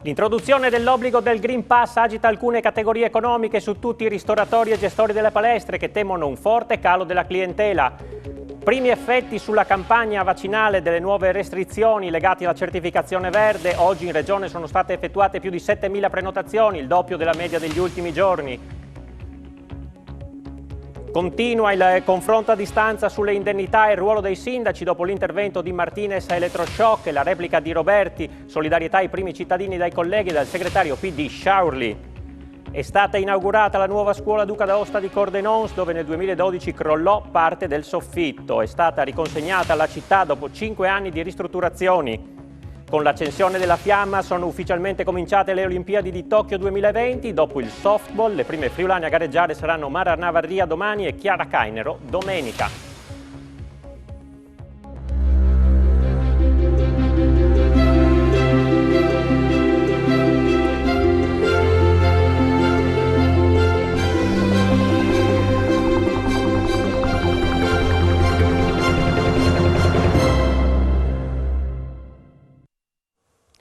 L'introduzione dell'obbligo del Green Pass agita alcune categorie economiche su tutti i ristoratori e gestori delle palestre che temono un forte calo della clientela. Primi effetti sulla campagna vaccinale delle nuove restrizioni legate alla certificazione verde. Oggi in regione sono state effettuate più di 7.000 prenotazioni, il doppio della media degli ultimi giorni. Continua il confronto a distanza sulle indennità e il ruolo dei sindaci dopo l'intervento di Martinez a Elettroshock e la replica di Roberti. Solidarietà ai primi cittadini dai colleghi del segretario PD Sciaurli. È stata inaugurata la nuova scuola Duca d'Aosta di Cordenons, dove nel 2012 crollò parte del soffitto. È stata riconsegnata alla città dopo 5 anni di ristrutturazioni. Con l'accensione della fiamma sono ufficialmente cominciate le Olimpiadi di Tokyo 2020. Dopo il softball, le prime friulane a gareggiare saranno Mara Navarria domani e Chiara Cainero domenica.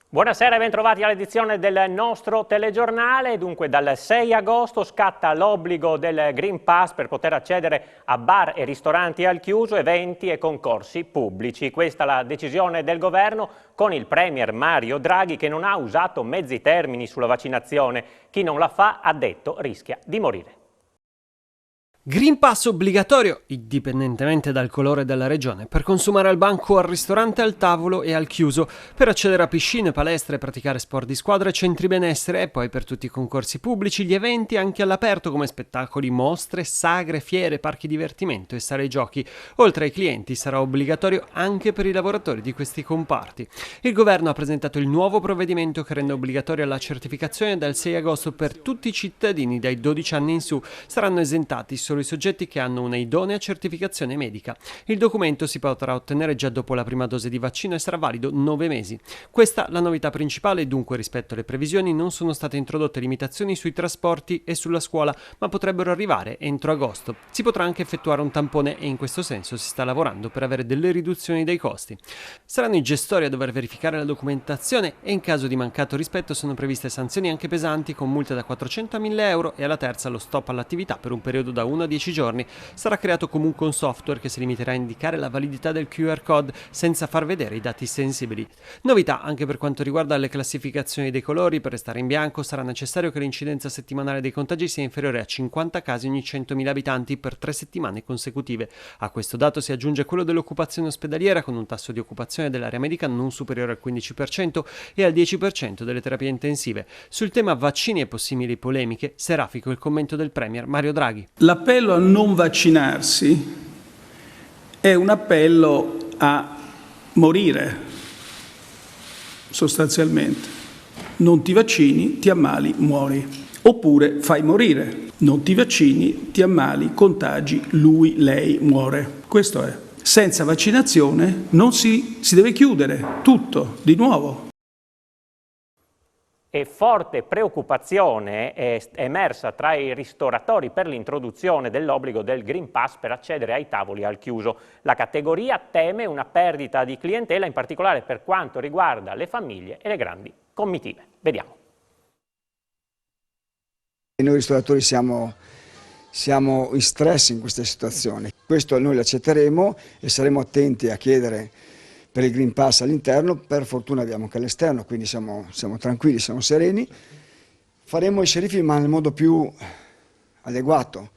Buonasera e bentrovati all'edizione del nostro telegiornale. Dunque dal 6 agosto scatta l'obbligo del Green Pass per poter accedere a bar e ristoranti al chiuso, eventi e concorsi pubblici. Questa è la decisione del governo con il premier Mario Draghi che non ha usato mezzi termini sulla vaccinazione. Chi non la fa, ha detto, rischia di morire. Green Pass obbligatorio, indipendentemente dal colore della regione, per consumare al banco, al ristorante, al tavolo e al chiuso, per accedere a piscine, palestre, praticare sport di squadra e centri benessere e poi per tutti i concorsi pubblici, gli eventi anche all'aperto come spettacoli, mostre, sagre, fiere, parchi divertimento e sale giochi. Oltre ai clienti sarà obbligatorio anche per i lavoratori di questi comparti. Il governo ha presentato il nuovo provvedimento che rende obbligatoria la certificazione dal 6 agosto per tutti i cittadini dai 12 anni in su. Saranno esentati solo i soggetti che hanno una idonea certificazione medica. Il documento si potrà ottenere già dopo la prima dose di vaccino e sarà valido 9 mesi. Questa la novità principale, dunque rispetto alle previsioni non sono state introdotte limitazioni sui trasporti e sulla scuola, ma potrebbero arrivare entro agosto. Si potrà anche effettuare un tampone e in questo senso si sta lavorando per avere delle riduzioni dei costi. Saranno i gestori a dover verificare la documentazione e in caso di mancato rispetto sono previste sanzioni anche pesanti con multe da 400 a 1.000 euro e alla terza lo stop all'attività per un periodo da 1 a 10 giorni. Sarà creato comunque un software che si limiterà a indicare la validità del QR code senza far vedere i dati sensibili. Novità anche per quanto riguarda le classificazioni dei colori. Per restare in bianco sarà necessario che l'incidenza settimanale dei contagi sia inferiore a 50 casi ogni 100.000 abitanti per 3 settimane consecutive. A questo dato si aggiunge quello dell'occupazione ospedaliera con un tasso di occupazione dell'area medica non superiore al 15% e al 10% delle terapie intensive. Sul tema vaccini e possibili polemiche, serafico il commento del premier Mario Draghi. L'appello a non vaccinarsi è un appello a morire, sostanzialmente. Non ti vaccini, ti ammali, muori. Oppure fai morire. Non ti vaccini, ti ammali, contagi, lui, lei, muore. Questo è. Senza vaccinazione non si deve chiudere tutto, di nuovo. E forte preoccupazione è emersa tra i ristoratori per l'introduzione dell'obbligo del Green Pass per accedere ai tavoli al chiuso. La categoria teme una perdita di clientela, in particolare per quanto riguarda le famiglie e le grandi comitive. Vediamo. Noi ristoratori siamo in stress in questa situazione. Questo noi l'accetteremo e saremo attenti a chiedere per il Green Pass all'interno. Per fortuna abbiamo anche all'esterno, quindi siamo tranquilli, siamo sereni. Faremo i sceriffi ma nel modo più adeguato.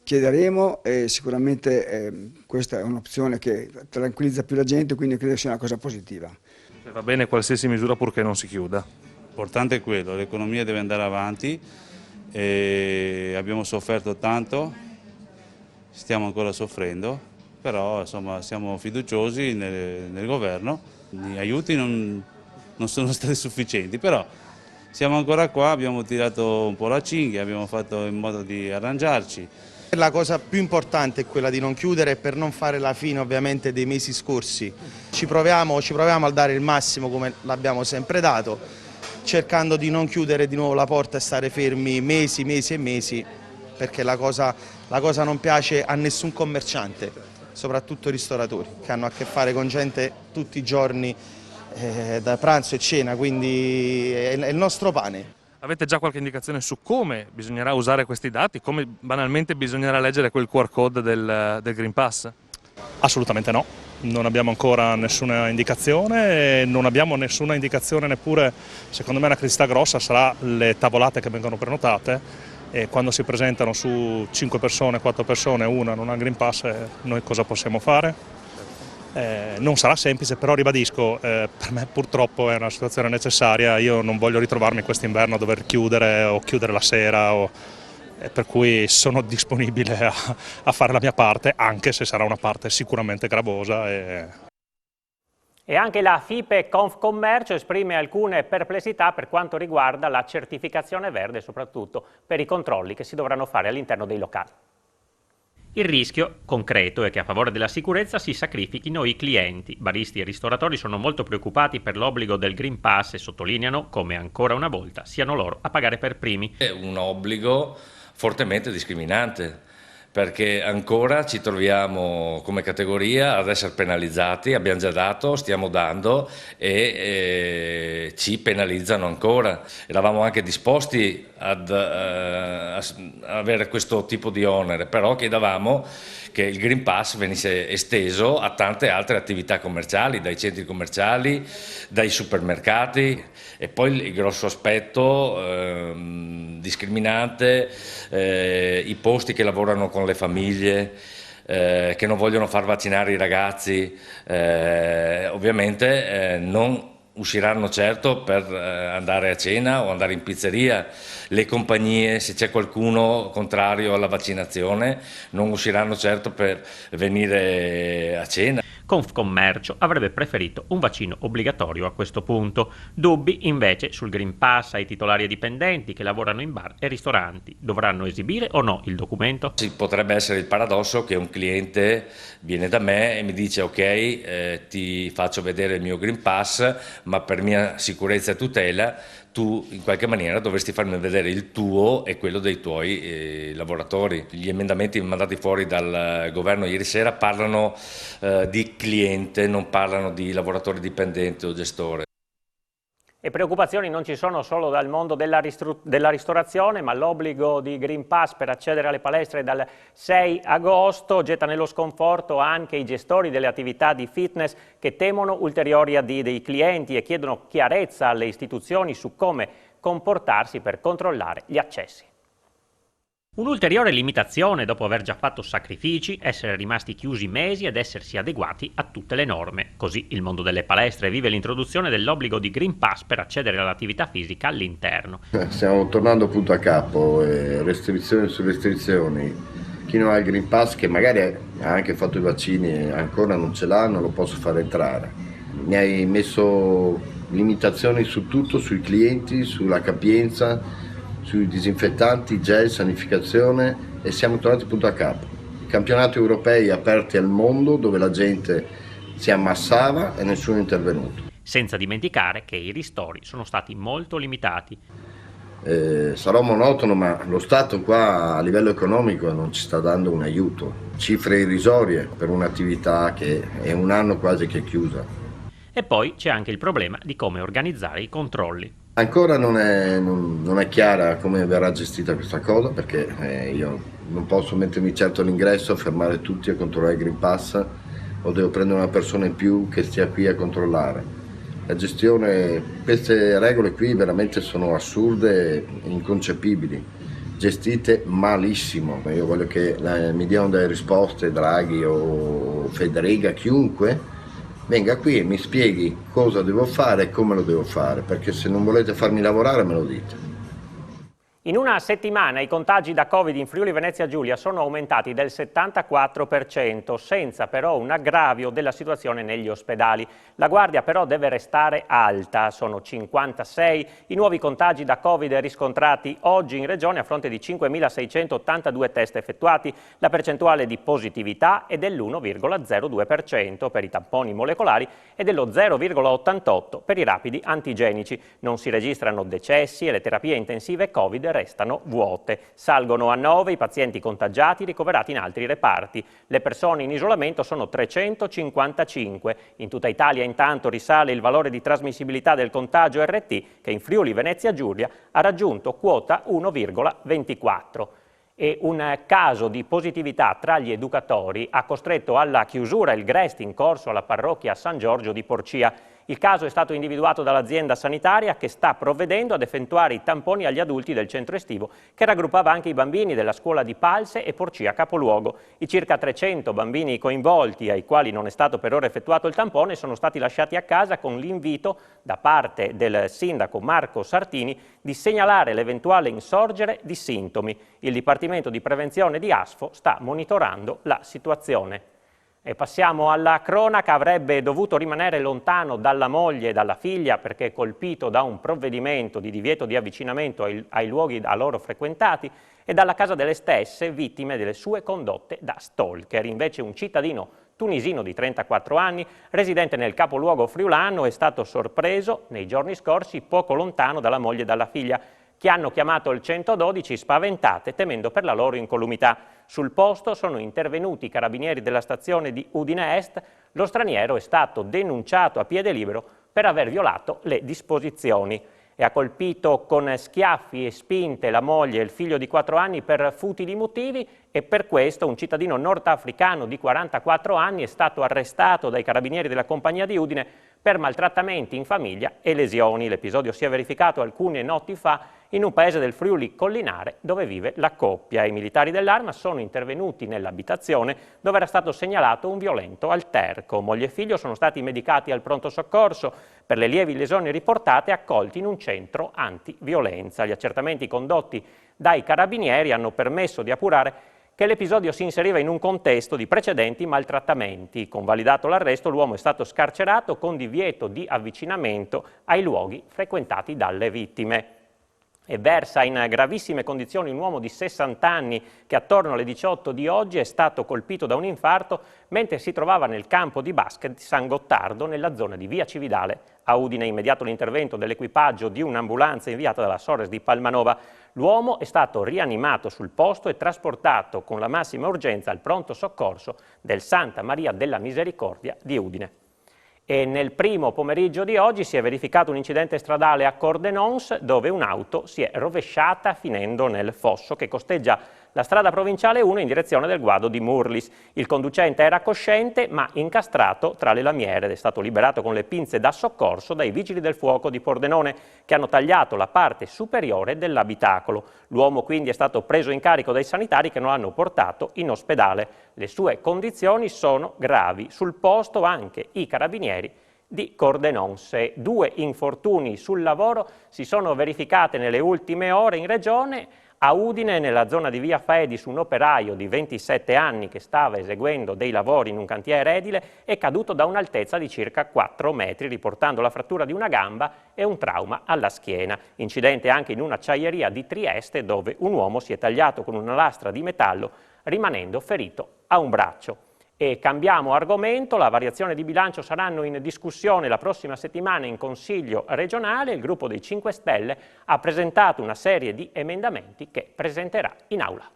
Chiederemo e sicuramente questa è un'opzione che tranquillizza più la gente, quindi credo sia una cosa positiva. Va bene qualsiasi misura purché non si chiuda. L'importante è quello, l'economia deve andare avanti e abbiamo sofferto tanto, stiamo ancora soffrendo. Però insomma siamo fiduciosi nel governo, gli aiuti non sono stati sufficienti, però siamo ancora qua, abbiamo tirato un po' la cinghia, abbiamo fatto in modo di arrangiarci. La cosa più importante è quella di non chiudere per non fare la fine ovviamente dei mesi scorsi. Ci proviamo a dare il massimo come l'abbiamo sempre dato, cercando di non chiudere di nuovo la porta e stare fermi mesi e mesi, perché la cosa non piace a nessun commerciante. Soprattutto ristoratori che hanno a che fare con gente tutti i giorni da pranzo e cena, quindi è il nostro pane. Avete già qualche indicazione su come bisognerà usare questi dati? Come banalmente bisognerà leggere quel QR code del Green Pass? Assolutamente no, non abbiamo ancora nessuna indicazione, non abbiamo nessuna indicazione neppure, secondo me una criticità grossa sarà le tavolate che vengono prenotate e quando si presentano su 5 persone, 4 persone, una non ha Green Pass, noi cosa possiamo fare? Non sarà semplice, però ribadisco, per me purtroppo è una situazione necessaria, io non voglio ritrovarmi quest'inverno a dover chiudere o chiudere la sera, per cui sono disponibile a fare la mia parte, anche se sarà una parte sicuramente gravosa. E anche la FIPE Confcommercio esprime alcune perplessità per quanto riguarda la certificazione verde, soprattutto per i controlli che si dovranno fare all'interno dei locali. Il rischio concreto è che a favore della sicurezza si sacrifichino i clienti. Baristi e ristoratori sono molto preoccupati per l'obbligo del Green Pass e sottolineano come ancora una volta siano loro a pagare per primi. È un obbligo fortemente discriminante, perché ancora ci troviamo come categoria ad essere penalizzati, abbiamo già dato, stiamo dando e ci penalizzano ancora. Eravamo anche disposti ad avere questo tipo di onere, però chiedevamo che il Green Pass venisse esteso a tante altre attività commerciali, dai centri commerciali, dai supermercati. E poi il grosso aspetto discriminante, i posti che lavorano con le famiglie, che non vogliono far vaccinare i ragazzi, ovviamente non usciranno certo per andare a cena o andare in pizzeria. Le compagnie, se c'è qualcuno contrario alla vaccinazione, non usciranno certo per venire a cena. Confcommercio avrebbe preferito un vaccino obbligatorio a questo punto. Dubbi invece sul Green Pass ai titolari e dipendenti che lavorano in bar e ristoranti. Dovranno esibire o no il documento? Sì, potrebbe essere il paradosso che un cliente viene da me e mi dice ok, ti faccio vedere il mio Green Pass, ma per mia sicurezza e tutela tu in qualche maniera dovresti farmi vedere il tuo e quello dei tuoi lavoratori. Gli emendamenti mandati fuori dal governo ieri sera parlano di cliente, non parlano di lavoratore dipendente o gestore. E preoccupazioni non ci sono solo dal mondo della ristorazione, ma l'obbligo di Green Pass per accedere alle palestre dal 6 agosto getta nello sconforto anche i gestori delle attività di fitness che temono ulteriori addii dei clienti e chiedono chiarezza alle istituzioni su come comportarsi per controllare gli accessi. Un'ulteriore limitazione dopo aver già fatto sacrifici, essere rimasti chiusi mesi ed essersi adeguati a tutte le norme. Così il mondo delle palestre vive l'introduzione dell'obbligo di Green Pass per accedere all'attività fisica all'interno. Stiamo tornando punto a capo, restrizioni su restrizioni. Chi non ha il Green Pass, che magari ha anche fatto i vaccini e ancora non ce l'ha, non lo posso far entrare. Mi hai messo limitazioni su tutto, sui clienti, sulla capienza, sui disinfettanti, gel, sanificazione e siamo tornati punto a capo. Campionati europei aperti al mondo dove la gente si ammassava e nessuno è intervenuto. Senza dimenticare che i ristori sono stati molto limitati. Sarò monotono, ma lo Stato qua a livello economico non ci sta dando un aiuto. Cifre irrisorie per un'attività che è un anno quasi che è chiusa. E poi c'è anche il problema di come organizzare i controlli. Ancora non è chiara come verrà gestita questa cosa, perché io non posso mettermi certo all'ingresso, fermare tutti a controllare il Green Pass, o devo prendere una persona in più che stia qui a controllare. La gestione, queste regole qui veramente sono assurde e inconcepibili, gestite malissimo. Io voglio che mi diano delle risposte, Draghi o Federica, chiunque, venga qui e mi spieghi cosa devo fare e come lo devo fare, perché se non volete farmi lavorare me lo dite. In una settimana i contagi da Covid in Friuli Venezia Giulia sono aumentati del 74%, senza però un aggravio della situazione negli ospedali. La guardia però deve restare alta, sono 56 i nuovi contagi da Covid riscontrati oggi in regione a fronte di 5.682 test effettuati. La percentuale di positività è dell'1,02% per i tamponi molecolari e dello 0,88% per i rapidi antigenici. Non si registrano decessi e le terapie intensive Covid strutture restano vuote. Salgono a 9 i pazienti contagiati ricoverati in altri reparti. Le persone in isolamento sono 355. In tutta Italia intanto risale il valore di trasmissibilità del contagio RT che in Friuli Venezia Giulia ha raggiunto quota 1,24. E un caso di positività tra gli educatori ha costretto alla chiusura il GREST in corso alla parrocchia San Giorgio di Porcia. Il caso è stato individuato dall'azienda sanitaria che sta provvedendo ad effettuare i tamponi agli adulti del centro estivo che raggruppava anche i bambini della scuola di Palse e Porcia capoluogo. I circa 300 bambini coinvolti ai quali non è stato per ora effettuato il tampone sono stati lasciati a casa con l'invito da parte del sindaco Marco Sartini di segnalare l'eventuale insorgere di sintomi. Il Dipartimento di Prevenzione di Asfo sta monitorando la situazione. E passiamo alla cronaca. Avrebbe dovuto rimanere lontano dalla moglie e dalla figlia perché colpito da un provvedimento di divieto di avvicinamento ai luoghi da loro frequentati e dalla casa delle stesse vittime delle sue condotte da stalker. Invece un cittadino tunisino di 34 anni, residente nel capoluogo friulano, è stato sorpreso nei giorni scorsi poco lontano dalla moglie e dalla figlia, che hanno chiamato il 112 spaventate temendo per la loro incolumità. Sul posto sono intervenuti i carabinieri della stazione di Udine Est. Lo straniero è stato denunciato a piede libero per aver violato le disposizioni e ha colpito con schiaffi e spinte la moglie e il figlio di 4 anni per futili motivi e per questo un cittadino nordafricano di 44 anni è stato arrestato dai carabinieri della compagnia di Udine per maltrattamenti in famiglia e lesioni. L'episodio si è verificato alcune notti fa in un paese del Friuli Collinare dove vive la coppia. I militari dell'Arma sono intervenuti nell'abitazione dove era stato segnalato un violento alterco. Moglie e figlio sono stati medicati al pronto soccorso per le lievi lesioni riportate e accolti in un centro antiviolenza. Gli accertamenti condotti dai carabinieri hanno permesso di appurare che l'episodio si inseriva in un contesto di precedenti maltrattamenti. Convalidato l'arresto, l'uomo è stato scarcerato con divieto di avvicinamento ai luoghi frequentati dalle vittime. E versa in gravissime condizioni un uomo di 60 anni che attorno alle 18 di oggi è stato colpito da un infarto mentre si trovava nel campo di basket di San Gottardo nella zona di Via Cividale. A Udine immediato l'intervento dell'equipaggio di un'ambulanza inviata dalla Sores di Palmanova. L'uomo è stato rianimato sul posto e trasportato con la massima urgenza al pronto soccorso del Santa Maria della Misericordia di Udine. E nel primo pomeriggio di oggi si è verificato un incidente stradale a Cordenons dove un'auto si è rovesciata finendo nel fosso che costeggia la strada provinciale 1 in direzione del guado di Murlis. Il conducente era cosciente ma incastrato tra le lamiere ed è stato liberato con le pinze da soccorso dai vigili del fuoco di Pordenone che hanno tagliato la parte superiore dell'abitacolo. L'uomo quindi è stato preso in carico dai sanitari che lo hanno portato in ospedale. Le sue condizioni sono gravi. Sul posto anche i carabinieri di Cordenons. 2 infortuni sul lavoro si sono verificati nelle ultime ore in regione. A Udine, nella zona di Via Faedis, un operaio di 27 anni che stava eseguendo dei lavori in un cantiere edile è caduto da un'altezza di circa 4 metri, riportando la frattura di una gamba e un trauma alla schiena. Incidente anche in un'acciaieria di Trieste, dove un uomo si è tagliato con una lastra di metallo, rimanendo ferito a un braccio. E cambiamo argomento, la variazione di bilancio saranno in discussione la prossima settimana in Consiglio regionale. Il gruppo dei 5 Stelle ha presentato una serie di emendamenti che presenterà in aula.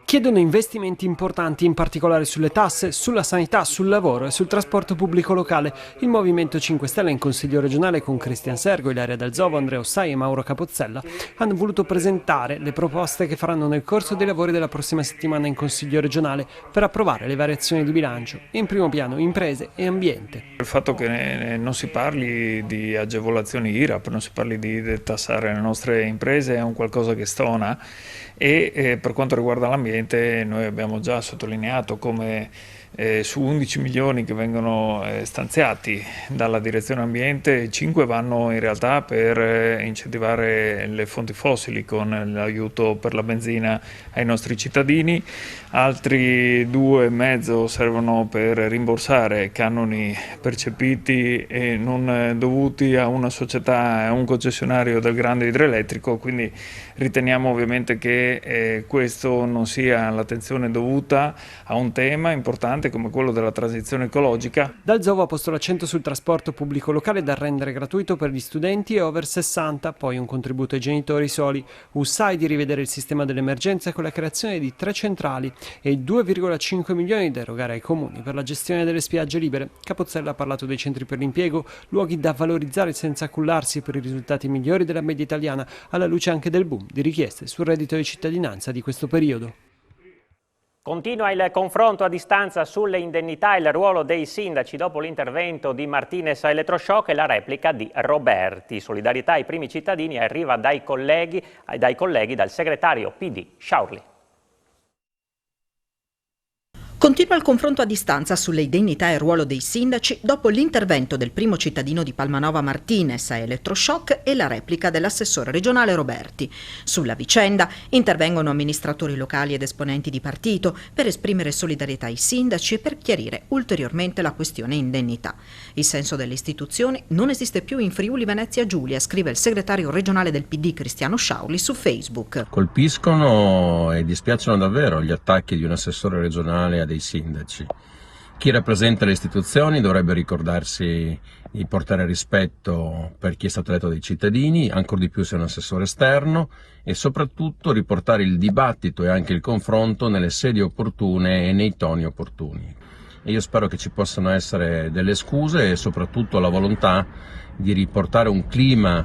Chiedono investimenti importanti, in particolare sulle tasse, sulla sanità, sul lavoro e sul trasporto pubblico locale. Il Movimento 5 Stelle in Consiglio regionale con Cristian Sergo, Ilaria Del Zovo, Andrea Ossai e Mauro Capozzella hanno voluto presentare le proposte che faranno nel corso dei lavori della prossima settimana in Consiglio regionale per approvare le variazioni di bilancio. In primo piano imprese e ambiente. Il fatto che non si parli di agevolazioni IRAP, non si parli di detassare le nostre imprese è un qualcosa che stona e per quanto riguarda l'ambiente noi abbiamo già sottolineato come su 11 milioni che vengono stanziati dalla direzione ambiente, 5 vanno in realtà per incentivare le fonti fossili con l'aiuto per la benzina ai nostri cittadini, altri 2,5 servono per rimborsare canoni percepiti e non dovuti a una società, a un concessionario del grande idroelettrico, quindi riteniamo ovviamente che questo non sia l'attenzione dovuta a un tema importante importante come quello della transizione ecologica. Dal Zovo ha posto l'accento sul trasporto pubblico locale da rendere gratuito per gli studenti e over 60, poi un contributo ai genitori soli. USAID di rivedere il sistema dell'emergenza con la creazione di 3 centrali e i 2,5 milioni da erogare ai comuni per la gestione delle spiagge libere. Capozzella ha parlato dei centri per l'impiego, luoghi da valorizzare senza accumullarsi per i risultati migliori della media italiana, alla luce anche del boom di richieste sul reddito di cittadinanza di questo periodo. Continua il confronto a distanza sulle indennità e il ruolo dei sindaci dopo l'intervento di Martinez a Elettroshock e la replica di Roberti. Solidarietà ai primi cittadini arriva dai colleghi dal segretario PD Sciaurli. Continua il confronto a distanza sulle indennità e il ruolo dei sindaci dopo l'intervento del primo cittadino di Palmanova Martinez a Elettroshock e la replica dell'assessore regionale Roberti. Sulla vicenda intervengono amministratori locali ed esponenti di partito per esprimere solidarietà ai sindaci e per chiarire ulteriormente la questione indennità. Il senso delle istituzioni non esiste più in Friuli Venezia Giulia, scrive il segretario regionale del PD Cristiano Sciaurli su Facebook. Colpiscono e dispiacciono davvero gli attacchi di un assessore regionale a dei sindaci. Chi rappresenta le istituzioni dovrebbe ricordarsi di portare rispetto per chi è stato eletto dai cittadini, ancor di più se è un assessore esterno, e soprattutto riportare il dibattito e anche il confronto nelle sedi opportune e nei toni opportuni. E io spero che ci possano essere delle scuse e soprattutto la volontà di riportare un clima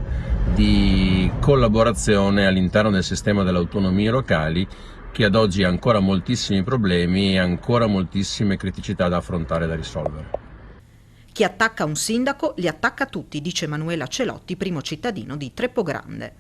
di collaborazione all'interno del sistema delle autonomie locali, che ad oggi ha ancora moltissimi problemi e ancora moltissime criticità da affrontare e da risolvere. Chi attacca un sindaco li attacca tutti, dice Manuela Celotti, primo cittadino di Treppogrande.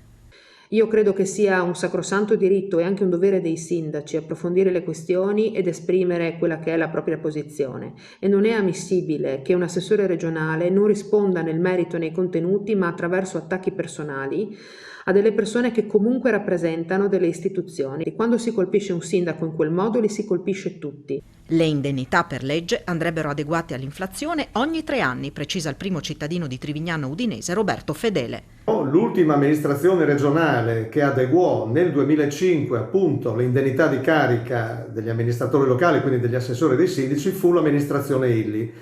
Io credo che sia un sacrosanto diritto e anche un dovere dei sindaci approfondire le questioni ed esprimere quella che è la propria posizione. E non è ammissibile che un assessore regionale non risponda nel merito e nei contenuti, ma attraverso attacchi personali a delle persone che comunque rappresentano delle istituzioni. E quando si colpisce un sindaco in quel modo li si colpisce tutti. Le indennità per legge andrebbero adeguate all'inflazione ogni 3 anni, precisa il primo cittadino di Trivignano Udinese Roberto Fedele. L'ultima amministrazione regionale che adeguò nel 2005 appunto le indennità di carica degli amministratori locali, quindi degli assessori e dei sindaci, fu l'amministrazione Illy.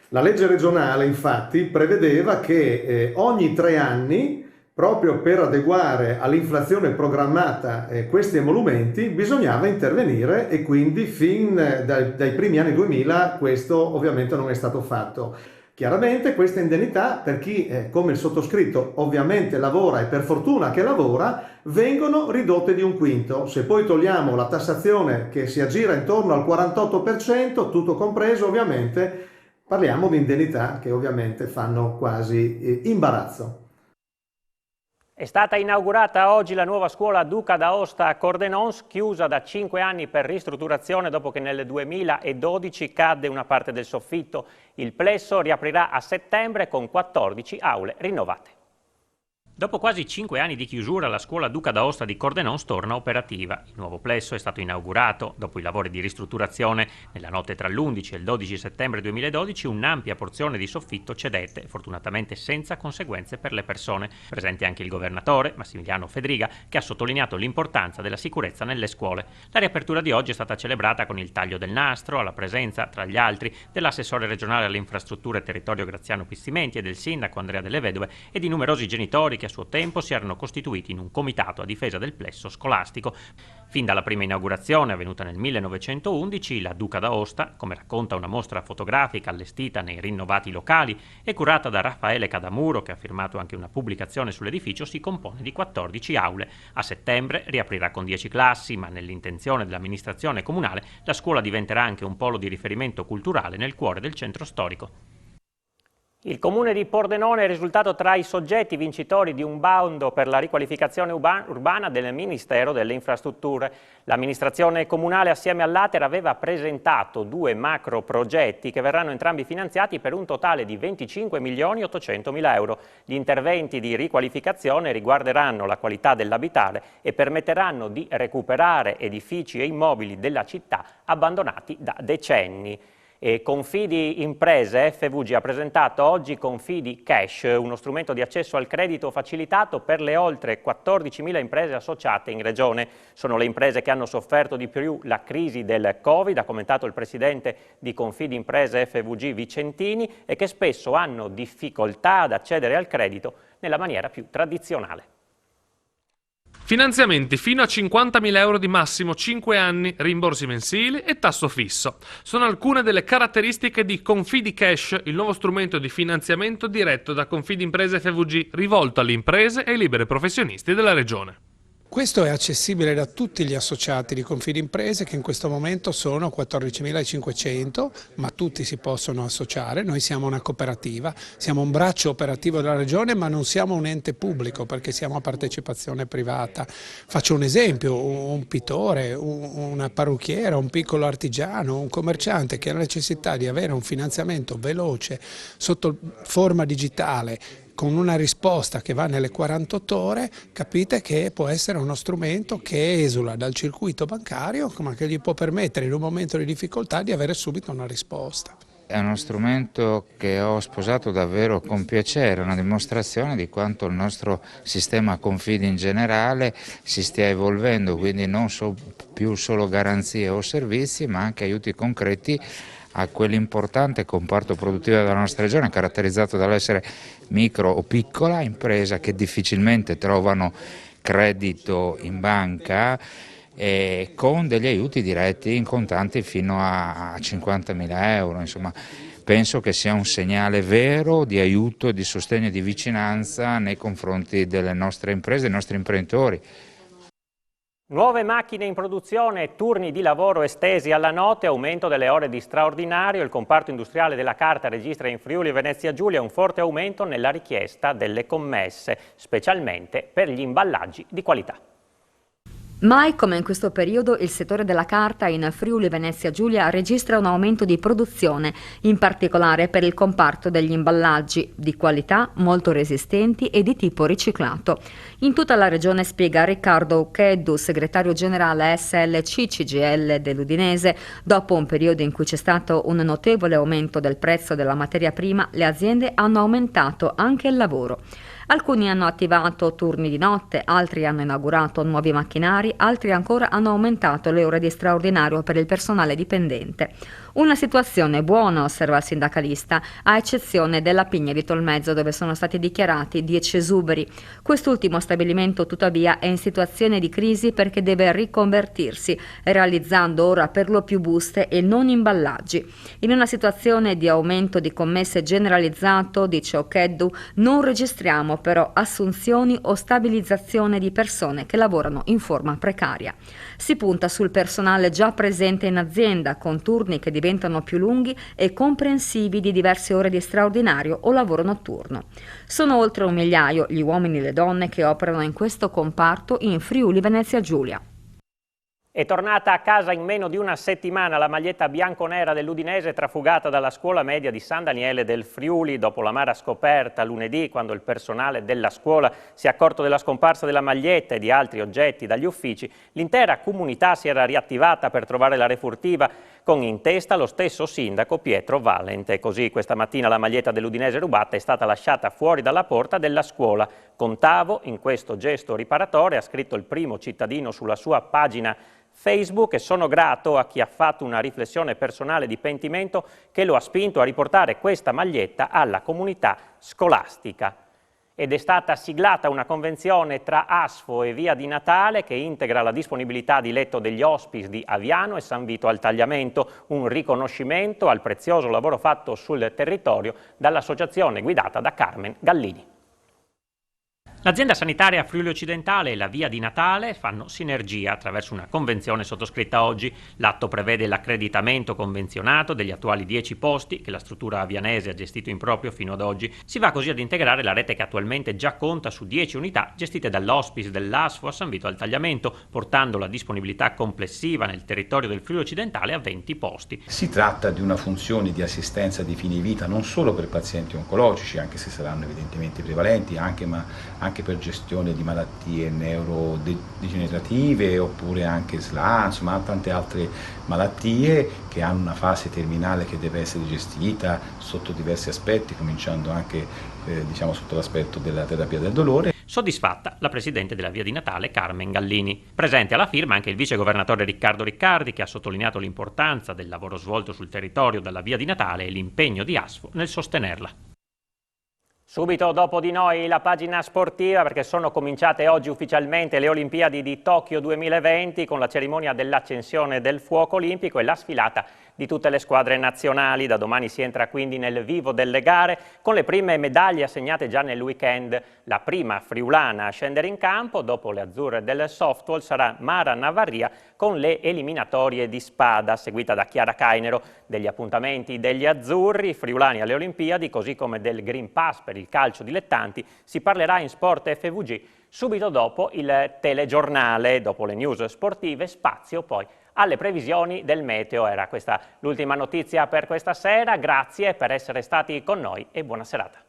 La legge regionale infatti prevedeva che ogni 3 anni, proprio per adeguare all'inflazione programmata questi emolumenti, bisognava intervenire e quindi fin dai primi anni 2000 questo ovviamente non è stato fatto. Chiaramente queste indennità per chi come il sottoscritto ovviamente lavora e per fortuna che lavora vengono ridotte di 1/5. Se poi togliamo la tassazione che si aggira intorno al 48%, tutto compreso ovviamente, parliamo di indennità che ovviamente fanno quasi imbarazzo. È stata inaugurata oggi la nuova scuola Duca d'Aosta a Cordenons, chiusa da 5 anni per ristrutturazione dopo che nel 2012 cadde una parte del soffitto. Il plesso riaprirà a settembre con 14 aule rinnovate. Dopo quasi 5 anni di chiusura, la scuola Duca d'Aosta di Cordenons torna operativa. Il nuovo plesso è stato inaugurato. Dopo i lavori di ristrutturazione, nella notte tra l'11 e il 12 settembre 2012, un'ampia porzione di soffitto cedette, fortunatamente senza conseguenze per le persone. Presente anche il governatore, Massimiliano Fedriga, che ha sottolineato l'importanza della sicurezza nelle scuole. La riapertura di oggi è stata celebrata con il taglio del nastro, alla presenza, tra gli altri, dell'assessore regionale alle infrastrutture e territorio Graziano Pissimenti e del sindaco Andrea Delle Vedove e di numerosi genitori che a suo tempo si erano costituiti in un comitato a difesa del plesso scolastico. Fin dalla prima inaugurazione, avvenuta nel 1911, la Duca d'Aosta, come racconta una mostra fotografica allestita nei rinnovati locali e curata da Raffaele Cadamuro, che ha firmato anche una pubblicazione sull'edificio, si compone di 14 aule. A settembre riaprirà con 10 classi, ma nell'intenzione dell'amministrazione comunale la scuola diventerà anche un polo di riferimento culturale nel cuore del centro storico. Il comune di Pordenone è risultato tra i soggetti vincitori di un bando per la riqualificazione urbana del Ministero delle Infrastrutture. L'amministrazione comunale assieme all'Ater aveva presentato 2 macro progetti che verranno entrambi finanziati per un totale di 25.800.000 euro. Gli interventi di riqualificazione riguarderanno la qualità dell'abitare e permetteranno di recuperare edifici e immobili della città abbandonati da decenni. E Confidi Imprese FVG ha presentato oggi Confidi Cash, uno strumento di accesso al credito facilitato per le oltre 14.000 imprese associate in regione. Sono le imprese che hanno sofferto di più la crisi del Covid, ha commentato il presidente di Confidi Imprese FVG Vicentini, e che spesso hanno difficoltà ad accedere al credito nella maniera più tradizionale. Finanziamenti fino a 50.000 euro di massimo, 5 anni, rimborsi mensili e tasso fisso. Sono alcune delle caratteristiche di Confidi Cash, il nuovo strumento di finanziamento diretto da Confidi Imprese FVG, rivolto alle imprese e ai liberi professionisti della regione. Questo è accessibile da tutti gli associati di Confidi Imprese, che in questo momento sono 14.500, ma tutti si possono associare. Noi siamo una cooperativa, siamo un braccio operativo della regione, ma non siamo un ente pubblico perché siamo a partecipazione privata. Faccio un esempio: un pittore, una parrucchiera, un piccolo artigiano, un commerciante che ha la necessità di avere un finanziamento veloce sotto forma digitale, con una risposta che va nelle 48 ore, capite che può essere uno strumento che esula dal circuito bancario, ma che gli può permettere in un momento di difficoltà di avere subito una risposta. È uno strumento che ho sposato davvero con piacere, una dimostrazione di quanto il nostro sistema Confidi in generale si stia evolvendo, quindi non più solo garanzie o servizi, ma anche aiuti concreti a quell'importante comparto produttivo della nostra regione, caratterizzato dall'essere micro o piccola impresa che difficilmente trovano credito in banca, con degli aiuti diretti in contanti fino a 50.000 euro. Insomma, penso che sia un segnale vero di aiuto, di sostegno e di vicinanza nei confronti delle nostre imprese, dei nostri imprenditori. Nuove macchine in produzione, turni di lavoro estesi alla notte, aumento delle ore di straordinario. Il comparto industriale della carta registra in Friuli Venezia Giulia un forte aumento nella richiesta delle commesse, specialmente per gli imballaggi di qualità. Mai come in questo periodo il settore della carta in Friuli Venezia Giulia registra un aumento di produzione, in particolare per il comparto degli imballaggi di qualità, molto resistenti e di tipo riciclato. In tutta la regione, spiega Riccardo Ucheddu, segretario generale SLC CGL dell'Udinese, dopo un periodo in cui c'è stato un notevole aumento del prezzo della materia prima, le aziende hanno aumentato anche il lavoro. Alcuni hanno attivato turni di notte, altri hanno inaugurato nuovi macchinari, altri ancora hanno aumentato le ore di straordinario per il personale dipendente. Una situazione buona, osserva il sindacalista, a eccezione della Pigna di Tolmezzo, dove sono stati dichiarati 10 esuberi. Quest'ultimo stabilimento, tuttavia, è in situazione di crisi perché deve riconvertirsi, realizzando ora per lo più buste e non imballaggi. In una situazione di aumento di commesse generalizzato, dice Ucheddu, non registriamo però assunzioni o stabilizzazione di persone che lavorano in forma precaria. Si punta sul personale già presente in azienda, con turni che diventano più lunghi e comprensivi di diverse ore di straordinario o lavoro notturno. Sono oltre 1 migliaio gli uomini e le donne che operano in questo comparto in Friuli Venezia Giulia. È tornata a casa in meno di una settimana la maglietta bianconera dell'Udinese, trafugata dalla scuola media di San Daniele del Friuli dopo l'amara scoperta lunedì, quando il personale della scuola si è accorto della scomparsa della maglietta e di altri oggetti dagli uffici. L'intera comunità si era riattivata per trovare la refurtiva, con in testa lo stesso sindaco Pietro Valente. Così questa mattina la maglietta dell'Udinese rubata è stata lasciata fuori dalla porta della scuola. Contavo in questo gesto riparatore, ha scritto il primo cittadino sulla sua pagina Facebook, e sono grato a chi ha fatto una riflessione personale di pentimento che lo ha spinto a riportare questa maglietta alla comunità scolastica. Ed è stata siglata una convenzione tra ASFO e Via di Natale che integra la disponibilità di letto degli hospice di Aviano e San Vito al Tagliamento, un riconoscimento al prezioso lavoro fatto sul territorio dall'associazione guidata da Carmen Gallini. L'azienda sanitaria Friuli Occidentale e la Via di Natale fanno sinergia attraverso una convenzione sottoscritta oggi. L'atto prevede l'accreditamento convenzionato degli attuali 10 posti che la struttura avianese ha gestito in proprio fino ad oggi. Si va così ad integrare la rete che attualmente già conta su 10 unità gestite dall'hospice dell'ASFO a San Vito al Tagliamento, portando la disponibilità complessiva nel territorio del Friuli Occidentale a 20 posti. Si tratta di una funzione di assistenza di fine vita non solo per pazienti oncologici, anche se saranno evidentemente prevalenti, anche anche per gestione di malattie neurodegenerative oppure anche SLA, insomma tante altre malattie che hanno una fase terminale che deve essere gestita sotto diversi aspetti, cominciando anche diciamo sotto l'aspetto della terapia del dolore. Soddisfatta la presidente della Via di Natale Carmen Gallini. Presente alla firma anche il vicegovernatore Riccardo Riccardi, che ha sottolineato l'importanza del lavoro svolto sul territorio dalla Via di Natale e l'impegno di ASFO nel sostenerla. Subito dopo di noi la pagina sportiva, perché sono cominciate oggi ufficialmente le Olimpiadi di Tokyo 2020 con la cerimonia dell'accensione del fuoco olimpico e la sfilata di tutte le squadre nazionali. Da domani si entra quindi nel vivo delle gare con le prime medaglie assegnate già nel weekend. La prima friulana a scendere in campo dopo le azzurre del softball sarà Mara Navarria con le eliminatorie di spada, seguita da Chiara Cainero. Degli appuntamenti degli azzurri friulani alle Olimpiadi, così come del Green Pass per il calcio dilettanti, si parlerà in Sport FVG subito dopo il telegiornale. Dopo le news sportive, spazio poi alle previsioni del meteo. Era questa l'ultima notizia per questa sera. Grazie per essere stati con noi e buona serata.